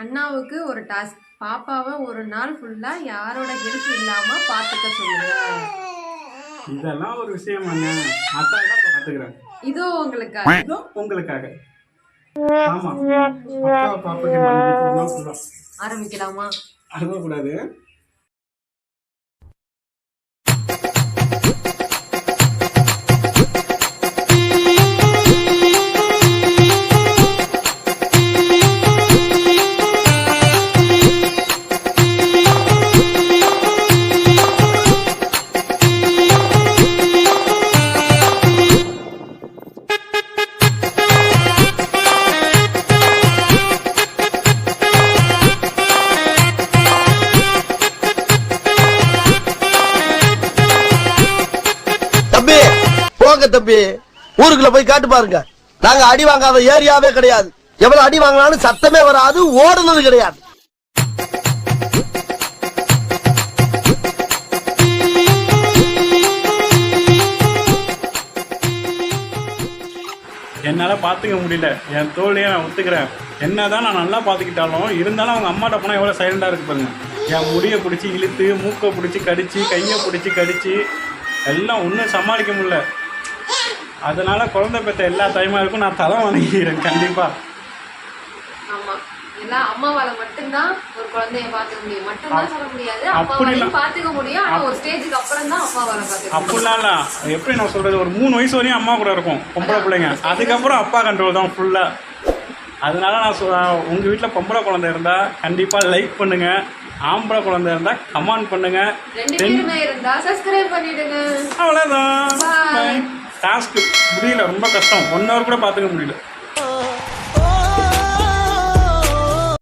அண்ணாவுக்கு ஒரு டாஸ்க். பாப்பாவை ஒரு நாள் ஃபுல்லா யாரோட ஹெல்ப் இல்லாம பாத்துக்க சொல்லுங்க. இதெல்லாம் ஒரு விஷயம் அதான் பாத்துக்கிறேன். இதோ உங்களுக்காக. இதோ உங்களுக்காக. ஆமா, அப்பா பாப்பாக்கு மனைவிக்கு ஒரு நாள் ஃபுல்லா. ஆரம்பிக்கலாமா? அழுவக்கூடாது. தம்பி, ஊருக்குள்ள போய் காட்டு பாருங்க. நாங்க அடி வாங்காத ஏரியாவே கிடையாது. எவ்வளவு அடி வாங்கினாலும் சத்தமே வராது, ஓடுனது கிடையாது. என்னால பாத்துக்க முடியல. என் தோழியே நான் ஒத்துக்கிறேன். என்னதான் நான் நல்லா பாத்துக்கிட்டாலும் இருந்தாலும் அவங்க அம்மாட்ட போனா எவ்வளவு சைலண்டா இருக்கு பாருங்க. என் முடியை பிடிச்சி இழுத்து, மூக்கை பிடிச்சி கடிச்சு, கையை பிடிச்சி கடிச்சு, எல்லாம் ஒன்றும் சமாளிக்க முடியல. அதனால குழந்தை பெற்ற எல்லா தாய்மாருக்கும் நான் தலை வணங்குகிறேன். கண்டிப்பா. ஆமா, எல்லாம் அம்மாவால மட்டும்தான் ஒரு குழந்தைய பாத்துக்க முடியும். மட்டும்தான் சொல்ல முடியாது, அப்பாவாலையும் பாத்துக்க முடியும். ஆனா ஒரு ஸ்டேஜுக்கு அப்புறம் தான் அப்பாவால பாத்துக்க. அப்படிலாம் எப்படி நான் சொல்றது, ஒரு 3 வயசு வரையும் அம்மா கூட இருக்கும் பொம்பளை பிள்ளைங்க. அதுக்கப்புறம் அப்பா கண்ட்ரோல் தான் ஃபுல்லா. அதனால நான் உங்க வீட்டுல பொம்பளை குழந்தை இருந்தா கண்டிப்பா லைக் பண்ணுங்க. ஆம்பளை குழந்தை இருந்தா கமெண்ட் பண்ணுங்க. 2 பேருமே இருந்தா சப்ஸ்கிரைப் பண்ணிடுங்க. அவ்வளவுதான். டாஸ்க் முடியல, ரொம்ப கஷ்டம். 1 hour கூட பாத்துக்க முடியல.